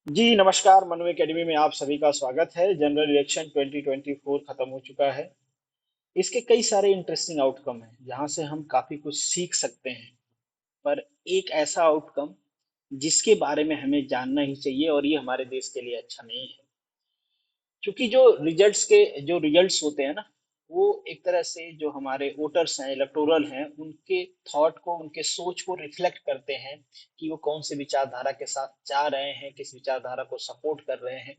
जी नमस्कार। मनु एकेडमी में आप सभी का स्वागत है। जनरल इलेक्शन 2024 खत्म हो चुका है। इसके कई सारे इंटरेस्टिंग आउटकम हैं जहां से हम काफी कुछ सीख सकते हैं। पर एक ऐसा आउटकम जिसके बारे में हमें जानना ही चाहिए और ये हमारे देश के लिए अच्छा नहीं है। क्योंकि जो रिजल्ट्स होते हैं ना, वो एक तरह से जो हमारे वोटर्स हैं, इलेक्टोरल हैं, उनके थॉट को, उनके सोच को रिफ्लेक्ट करते हैं कि वो कौन से विचारधारा के साथ जा रहे हैं, किस विचारधारा को सपोर्ट कर रहे हैं।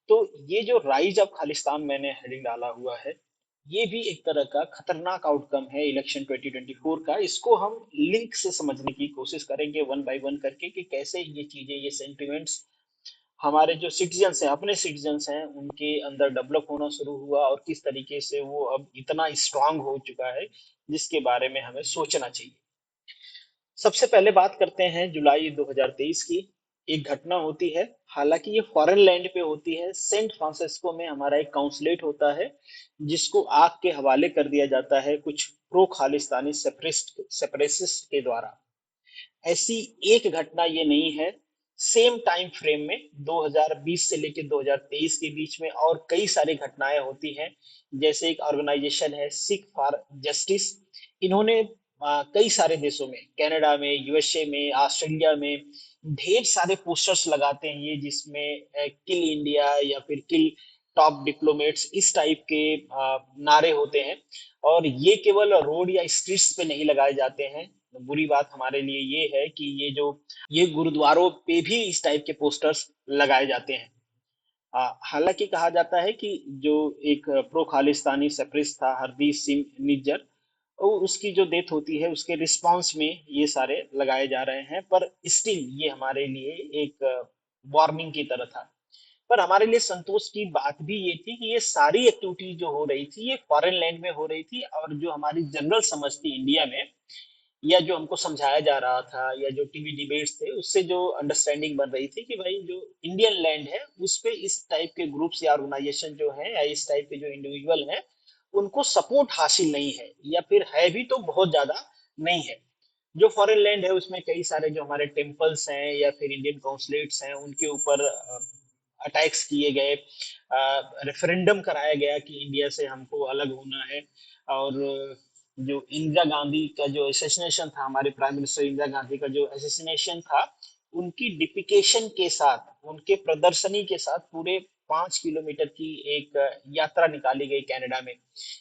तो ये जो राइज ऑफ खालिस्तान मैंने हेडिंग डाला हुआ है, ये भी एक तरह का खतरनाक आउटकम है इलेक्शन 2024 का। इसको हम लिंक से समझने की कोशिश करेंगे वन बाय वन करके कि कैसे ये चीजें, ये सेंटिमेंट्स हमारे जो सिटीजन्स हैं, अपने सिटीजन्स हैं, उनके अंदर डेवलप होना शुरू हुआ और किस तरीके से वो अब इतना स्ट्रांग हो चुका है जिसके बारे में हमें सोचना चाहिए। सबसे पहले बात करते हैं जुलाई 2023 की। एक घटना होती है, हालांकि ये फॉरेन लैंड पे होती है। सेंट फ्रांसिस्को में हमारा एक काउंसलेट होता है जिसको आग के हवाले कर दिया जाता है कुछ प्रो खालिस्तानी सेपरेसिस्ट के द्वारा। ऐसी एक घटना ये नहीं है, सेम टाइम फ्रेम में 2020 से लेकर 2023 के बीच में और कई सारी घटनाएं होती हैं। जैसे एक ऑर्गेनाइजेशन है सिख फॉर जस्टिस। इन्होंने कई सारे देशों में, कनाडा में, यूएसए में, ऑस्ट्रेलिया में ढेर सारे पोस्टर्स लगाते हैं ये, जिसमें किल इंडिया या फिर किल टॉप डिप्लोमेट्स, इस टाइप के नारे होते हैं। और ये केवल रोड या स्ट्रीट्स पे नहीं लगाए जाते हैं। बुरी बात हमारे लिए ये है कि ये गुरुद्वारों पे भी इस टाइप के पोस्टर्स लगाए जाते हैं। हालांकि कहा जाता है कि जो एक प्रो खालिस्तानी सेपरेटिस्ट था, हरदीप सिंह निज्जर, और उसकी जो डेथ होती है उसके रिस्पांस में ये सारे लगाए जा रहे हैं। पर स्टिल ये हमारे लिए एक वार्निंग की तरह था। पर हमारे लिए संतोष की बात भी ये थी कि ये सारी एक्टिविटी जो हो रही थी ये फॉरेन लैंड में हो रही थी, और जो हमारी जनरल समझ थी इंडिया में, या जो हमको समझाया जा रहा था, या जो टीवी डिबेट्स थे, उससे जो अंडरस्टैंडिंग बन रही थी कि भाई जो इंडियन लैंड है उस पे इस टाइप के ग्रुप्स या ऑर्गेनाइजेशन जो है, या इस टाइप के जो इंडिविजुअल हैं, उनको सपोर्ट हासिल नहीं है, या फिर है भी तो बहुत ज्यादा नहीं है। जो फॉरेन लैंड है उसमें कई सारे जो हमारे टेम्पल्स हैं या फिर इंडियन कॉन्सुलेट्स हैं, उनके ऊपर अटैक्स किए गए, रेफरेंडम कराया गया कि इंडिया से हमको अलग होना है। और जो इंदिरा गांधी का जो एसेसिनेशन था, हमारे प्राइम मिनिस्टर इंदिरा गांधी का जो एसेसिनेशन था, उनकी डिपिकेशन के साथ, उनके प्रदर्शनी के साथ पूरे 5 किलोमीटर की एक यात्रा निकाली गई कनाडा में।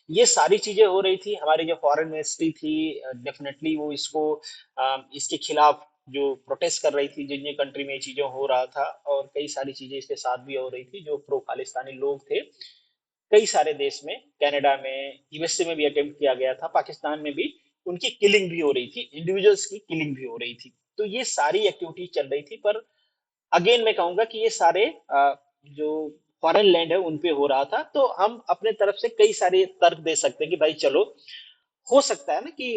ये सारी चीजें हो रही थी। हमारी जो फॉरेन मिनिस्ट्री थी, डेफिनेटली वो इसके खिलाफ जो प्रोटेस्ट कर रही थी, जिन जिन कंट्री में ये चीजें हो रहा था, और कई सारी चीजें इसके साथ भी हो रही थी। जो प्रो खालिस्तानी लोग थे कई सारे देश में, कनाडा में, यूएसए में भी अटेम्प्ट किया गया था, पाकिस्तान में भी उनकी किलिंग भी हो रही थी, इंडिविजुअल्स की किलिंग भी हो रही थी। तो ये सारी एक्टिविटी चल रही थी। पर अगेन मैं कहूंगा कि ये सारे जो फॉरेन लैंड है उन पे हो रहा था। तो हम अपने तरफ से कई सारे तर्क दे सकते हैं कि भाई चलो, हो सकता है ना कि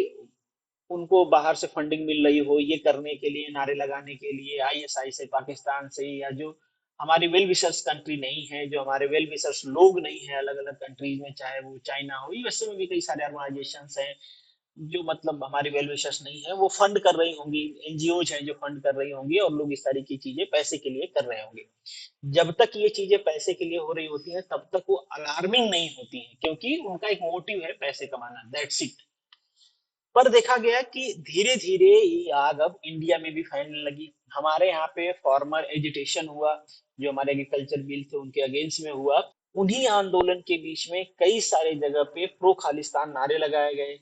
उनको बाहर से फंडिंग मिल रही हो ये करने के लिए, नारे लगाने के लिए, आईएसआई से, पाकिस्तान से, या जो हमारी वेल विशर्स कंट्री नहीं है, जो हमारे वेल विशर्स लोग नहीं है अलग अलग कंट्रीज में, चाहे वो चाइना हो, यूएसए में भी कई सारे ऑर्गेनाइजेशन हैं जो मतलब हमारी वेल विशर्स नहीं है, वो फंड कर रही होंगी, एनजीओज हैं जो फंड कर रही होंगी, और लोग इस तरह की चीजें पैसे के लिए कर रहे होंगे। जब तक ये चीजें पैसे के लिए हो रही होती हैं तब तक वो अलार्मिंग नहीं होती हैं, क्योंकि उनका एक मोटिव है पैसे कमाना, दैट्स इट। पर देखा गया कि धीरे धीरे ये आग अब इंडिया में भी फैलने लगी। हमारे यहाँ पे फार्मर एजिटेशन हुआ, जो हमारे एग्रीकल्चर बिल थे उनके अगेंस्ट में हुआ। उन्हीं आंदोलन के बीच में कई सारे जगह पे प्रो खालिस्तान नारे लगाए गए,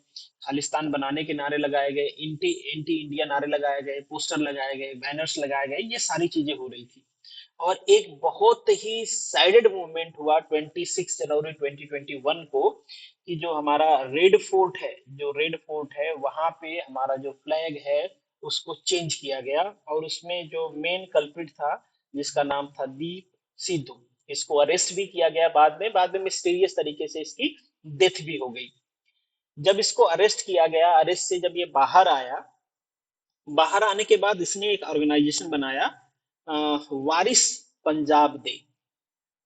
खालिस्तान बनाने के नारे लगाए गए, एंटी एंटी इंडिया नारे लगाए गए, पोस्टर लगाए गए, बैनर्स लगाए गए, ये सारी चीजें हो रही थी। और एक बहुत ही साइडेड मूवमेंट हुआ 26 जनवरी 2021 को, कि जो हमारा रेड फोर्ट है वहां पे हमारा जो फ्लैग है उसको चेंज किया गया। और उसमें जो मेन कल्प्रिट था, जिसका नाम था दीप सिद्धू, इसको अरेस्ट भी किया गया। बाद में मिस्टीरियस तरीके से इसकी डेथ भी हो गई। जब इसको अरेस्ट किया गया, अरेस्ट से जब ये बाहर आया, बाहर आने के बाद इसने एक ऑर्गेनाइजेशन बनाया, वारिस पंजाब दे।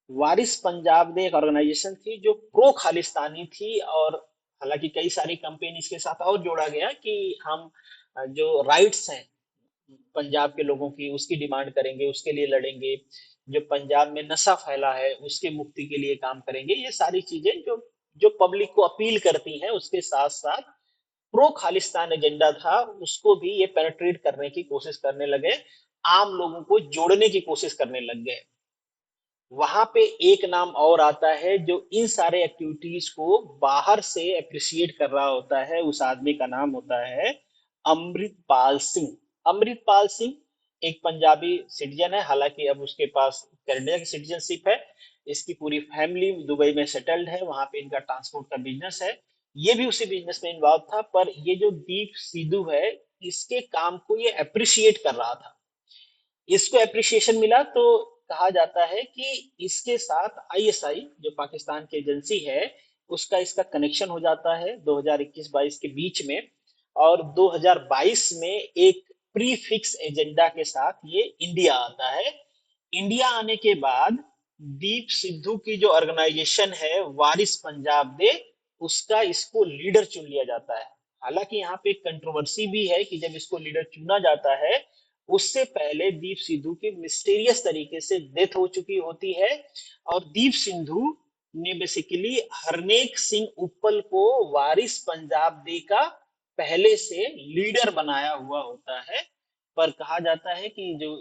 वारिस पंजाब दे एक ऑर्गेनाइजेशन थी जो प्रो खालिस्तानी थी। और हालांकि कई सारी कंपेनी इसके साथ और जोड़ा गया कि हम जो राइट्स हैं, पंजाब के लोगों की, उसकी डिमांड करेंगे, उसके लिए लड़ेंगे। जो पंजाब में नशा फैला है उसके मुक्ति के लिए काम करेंगे। ये सारी चीजें जो जो पब्लिक को अपील करती हैं, उसके साथ साथ प्रो खालिस्तान एजेंडा था, उसको भी ये पेनिट्रेट करने की कोशिश करने लगे, आम लोगों को जोड़ने की कोशिश करने लग गए। वहां पे एक नाम और आता है जो इन सारे एक्टिविटीज को बाहर से अप्रिशिएट कर रहा होता है, उस आदमी का नाम होता है अमृतपाल सिंह। अमृतपाल सिंह एक पंजाबी सिटीजन है, हालांकि अब उसके पास कनाडा की सिटीजनशिप है। इसकी पूरी फैमिली दुबई में सेटल्ड है, वहां पे इनका ट्रांसपोर्ट का बिजनेस है। ये भी उसी बिजनेस में इन्वॉल्व था, पर ये जो दीप सिद्धू है, इसके काम को ये अप्रिशिएट कर रहा था। इसको एप्रिसिएशन मिला तो कहा जाता है कि इसके साथ आईएसआई जो पाकिस्तान की एजेंसी है, उसका इसका कनेक्शन हो जाता है 2021-22 के बीच में। और 2022 में एक प्री फिक्स एजेंडा के साथ ये इंडिया आता है। इंडिया आने के बाद दीप सिद्धू की जो ऑर्गेनाइजेशन है वारिस पंजाब दे, उसका इसको लीडर चुन लिया जाता है। हालांकि यहाँ पे एक कंट्रोवर्सी भी है कि जब इसको लीडर चुना जाता है, उससे पहले दीप सिद्धू की मिस्टीरियस तरीके से डेथ हो चुकी होती है। और दीप सिद्धू ने बेसिकली हरनेक सिंह उप्पल को वारिस पंजाब दे का पहले से लीडर बनाया हुआ होता है। पर कहा जाता है कि जो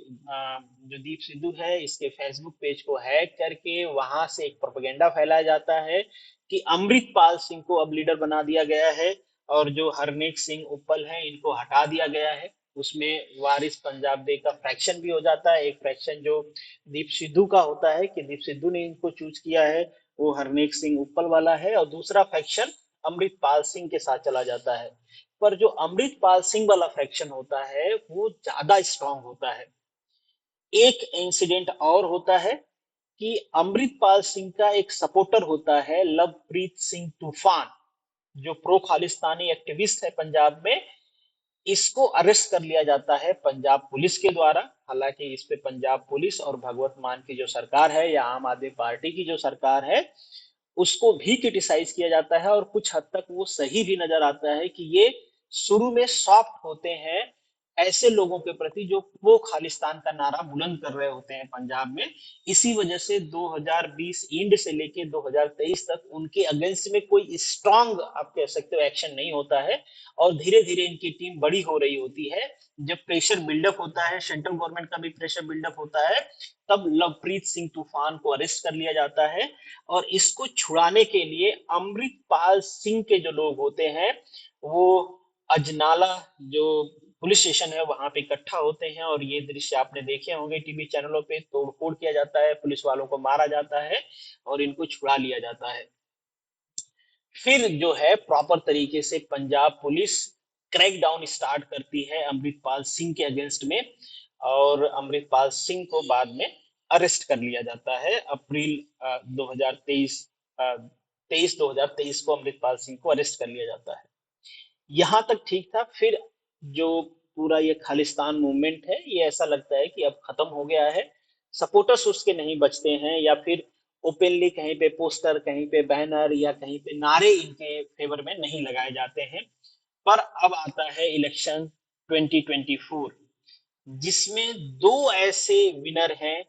दीप सिद्धू है, इसके फेसबुक पेज को हैक करके वहां से एक प्रोपेगेंडा फैलाया जाता है कि अमृतपाल सिंह को अब लीडर बना दिया गया है, और जो हरनेक सिंह उप्पल है इनको हटा दिया गया है। उसमें वारिस पंजाब डे का फ्रैक्शन भी हो जाता है। एक फ्रैक्शन जो दीप सिद्धू का होता है कि दीप सिद्धू ने इनको चूज किया है, वो हरनेक सिंह उप्पल वाला है, और दूसरा फ्रैक्शन अमृतपाल सिंह के साथ चला जाता है। पर जो अमृतपाल सिंह वाला फ्रैक्शन होता है वो ज्यादा स्ट्रांग होता है। एक इंसिडेंट और होता है कि अमृतपाल सिंह का एक सपोर्टर होता है लवप्रीत सिंह तूफान, जो प्रो खालिस्तानी एक्टिविस्ट है पंजाब में। इसको अरेस्ट कर लिया जाता है पंजाब पुलिस के द्वारा। हालांकि इस पे पंजाब पुलिस और भगवत मान की जो सरकार है या आम आदमी पार्टी की जो सरकार है, उसको भी क्रिटिसाइज किया जाता है, और कुछ हद तक वो सही भी नजर आता है कि ये शुरू में सॉफ्ट होते हैं ऐसे लोगों के प्रति जो वो खालिस्तान का नारा बुलंद कर रहे होते हैं पंजाब में। इसी वजह से 2020 एंड से लेके 2023 तक उनके अगेंस्ट में कोई स्ट्रांग, आप कह सकते हो, एक्शन नहीं होता है। और धीरे धीरे इनकी टीम बड़ी हो रही होती है। जब प्रेशर बिल्डअप होता है, सेंट्रल गवर्नमेंट का भी प्रेशर बिल्डअप होता है, तब लवप्रीत सिंह तूफान को अरेस्ट कर लिया जाता है। और इसको छुड़ाने के लिए अमृतपाल सिंह के जो लोग होते हैं, वो अजनाला जो पुलिस स्टेशन है वहां पे इकट्ठा होते हैं। और ये दृश्य आपने देखे होंगे टीवी चैनलों पे, तोड़फोड़ किया जाता है, पुलिस वालों को मारा जाता है और इनको छुड़ा लिया जाता है। फिर जो है प्रॉपर तरीके से Punjab police crack down start करती है अमृतपाल सिंह के अगेंस्ट में, और अमृतपाल सिंह को बाद में अरेस्ट कर लिया जाता है। अप्रैल 2023 2023 को अमृतपाल सिंह को अरेस्ट कर लिया जाता है। यहाँ तक ठीक था। फिर जो पूरा ये खालिस्तान मूवमेंट है, ये ऐसा लगता है कि अब खत्म हो गया है। सपोर्टर्स उसके नहीं बचते हैं, या फिर ओपनली कहीं पे पोस्टर, कहीं पे बैनर, या कहीं पे नारे इनके फेवर में नहीं लगाए जाते हैं। पर अब आता है इलेक्शन 2024, जिसमें दो ऐसे विनर हैं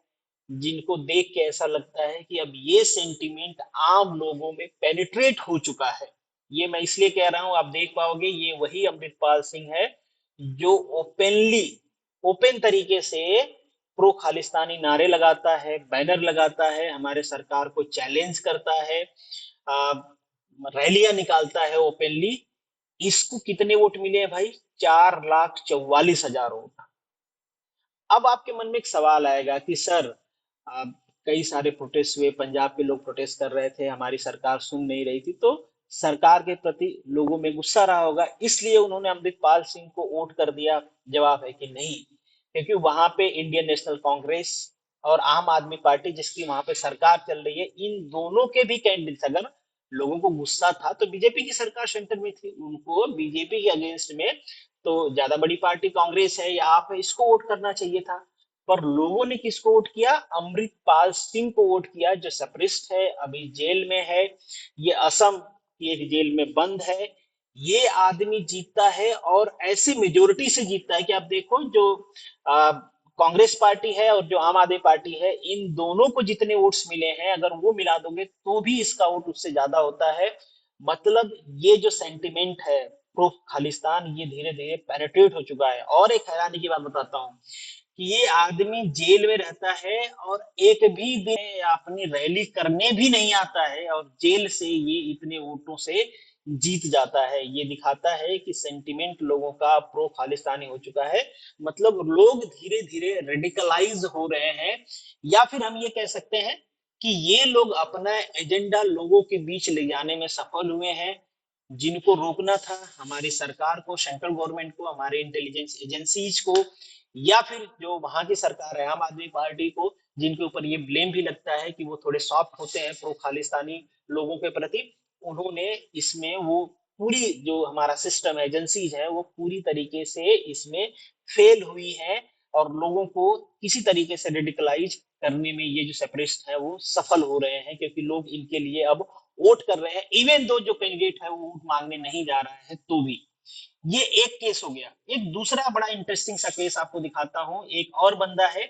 जिनको देख के ऐसा लगता है कि अब ये सेंटिमेंट आम लोगों में पेनिट्रेट हो चुका है। ये मैं इसलिए कह रहा हूं, आप देख पाओगे ये वही अमृतपाल सिंह है जो ओपनली, ओपन तरीके से प्रो खालिस्तानी नारे लगाता है, बैनर लगाता है, हमारे सरकार को चैलेंज करता है, रैलियां निकालता है ओपनली। इसको कितने वोट मिले हैं भाई? 4,44,000 वोट। अब आपके मन में एक सवाल आएगा कि सर, कई सारे प्रोटेस्ट हुए, पंजाब के लोग प्रोटेस्ट कर रहे थे, हमारी सरकार सुन नहीं रही थी, तो सरकार के प्रति लोगों में गुस्सा रहा होगा, इसलिए उन्होंने अमृतपाल सिंह को वोट कर दिया। जवाब है कि नहीं, क्योंकि वहां पे इंडियन नेशनल कांग्रेस और आम आदमी पार्टी जिसकी वहां पे सरकार चल रही है, इन दोनों के भी कैंडिडेट्स, अगर लोगों को गुस्सा था तो बीजेपी की सरकार सेंटर में थी, उनको बीजेपी के अगेंस्ट में तो ज्यादा बड़ी पार्टी कांग्रेस है या आप है, इसको वोट करना चाहिए था। पर लोगों ने किसको वोट किया? अमृतपाल सिंह को वोट किया, जो सप्रेस्ड है, अभी जेल में है। ये असम की एक जेल में बंद है। ये आदमी जीतता है और ऐसी मेजोरिटी से जीतता है कि आप देखो जो कांग्रेस पार्टी है और जो आम आदमी पार्टी है, इन दोनों को जितने वोट्स मिले हैं अगर वो मिला दोगे तो भी इसका वोट उससे ज्यादा होता है। मतलब ये जो सेंटिमेंट है प्रो खालिस्तान, ये धीरे धीरे पेनिट्रेट हो चुका है। और एक हैरानी की बात बताता हूँ कि ये आदमी जेल में रहता है और एक भी दिन अपनी रैली करने भी नहीं आता है और जेल से ये इतने वोटों से जीत जाता है। ये दिखाता है कि सेंटिमेंट लोगों का प्रो खालिस्तानी हो चुका है। मतलब लोग धीरे धीरे रेडिकलाइज हो रहे हैं, या फिर हम ये कह सकते हैं कि ये लोग अपना एजेंडा लोगों के बीच ले जाने में सफल हुए हैं। जिनको रोकना था हमारी सरकार को, सेंट्रल गवर्नमेंट को, हमारे इंटेलिजेंस एजेंसीज को, या फिर जो वहां की सरकार है आम आदमी पार्टी को, जिनके ऊपर ये ब्लेम भी लगता है कि वो थोड़े सॉफ्ट होते हैं प्रो खालिस्तानी लोगों के प्रति, उन्होंने इसमें वो पूरी जो हमारा सिस्टम एजेंसीज है वो पूरी तरीके से इसमें फेल हुई है और लोगों को किसी तरीके से रेडिकलाइज करने में ये जो सेपरेटिस्ट है वो सफल हो रहे हैं, क्योंकि लोग इनके लिए अब वोट कर रहे हैं। इवन दो जो कैंडिडेट है वो वोट मांगने नहीं जा रहा है तो भी। ये एक केस हो गया। एक दूसरा बड़ा इंटरेस्टिंग सा केस आपको दिखाता हूं। एक और बंदा है,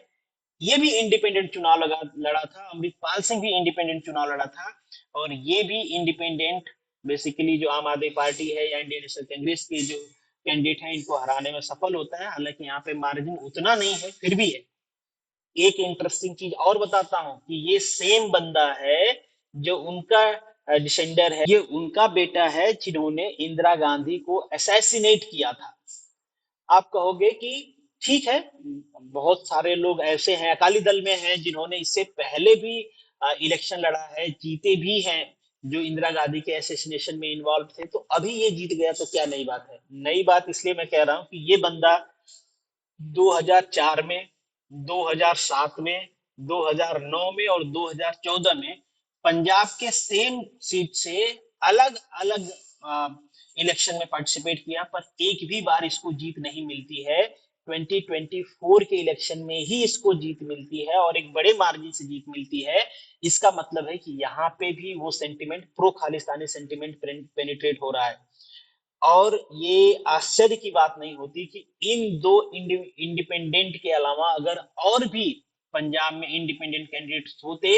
ये भी इंडिपेंडेंट चुनाव लड़ा था। अमृतपाल सिंह भी इंडिपेंडेंट चुनाव लड़ा था और ये भी इंडिपेंडेंट बेसिकली जो आम आदमी पार्टी है या इंडियन नेशनल कांग्रेस के जो कैंडिडेट हैं इनको हराने में सफल होता है। हालांकि यहाँ पे मार्जिन उतना नहीं है, फिर भी है। एक इंटरेस्टिंग चीज और बताता हूं कि ये सेम बंदा है जो उनका डिसेंडर है, ये उनका बेटा है जिन्होंने इंदिरा गांधी को असैसिनेट किया था। आप कहोगे कि ठीक है, बहुत सारे लोग ऐसे हैं अकाली दल में हैं जिन्होंने इससे पहले भी इलेक्शन लड़ा है, जीते भी हैं, जो इंदिरा गांधी के असैसिनेशन में इन्वॉल्व थे, तो अभी ये जीत गया तो क्या नई बात है? नई बात इसलिए मैं कह रहा हूं कि ये बंदा 2004 में, 2007 में, 2009 में और 2014 में पंजाब के सेम सीट से अलग अलग इलेक्शन में पार्टिसिपेट किया, पर एक भी बार इसको जीत नहीं मिलती है। 2024 के इलेक्शन में ही इसको जीत मिलती है और एक बड़े मार्जिन से जीत मिलती है। इसका मतलब है कि यहाँ पे भी वो sentiment, pro Khalistani sentiment penetrate हो रहा है। और ये आश्चर्य की बात नहीं होती कि इन दो इंडिपेंडेंट के अलावा अगर और भी पंजाब में इंडिपेंडेंट कैंडिडेट्स होते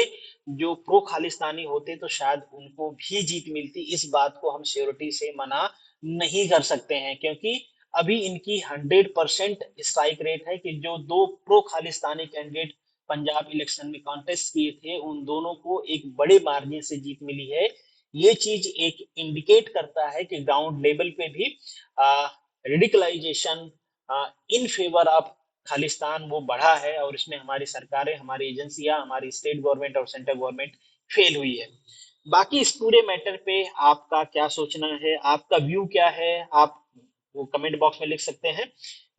जो प्रो खालिस्तानी होते तो शायद उनको भी जीत मिलती। इस बात को हम श्योरिटी से मना नहीं कर सकते हैं, क्योंकि अभी इनकी 100% स्ट्राइक रेट है कि जो दो pro Khalistani candidate Punjab election में कॉन्टेस्ट किए थे उन दोनों को एक बड़े मार्जिन से जीत मिली है। ये चीज एक इंडिकेट करता है कि ग्राउंड लेवल पे भी radicalisation in favour of Khalistan वो बढ़ा है और इसमें हमारी सरकारें, हमारी एजेंसियां, हमारी स्टेट गवर्नमेंट और सेंट्रल गवर्नमेंट फेल हुई है। बाकी इस पूरे मैटर पे आपका क्या सोचना है, आपका व्यू क्या है, आप वो कमेंट बॉक्स में लिख सकते हैं।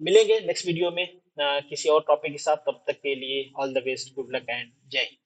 मिलेंगे नेक्स्ट वीडियो में किसी और टॉपिक के साथ। तब तक के लिए all the best, good luck and जय हिंद।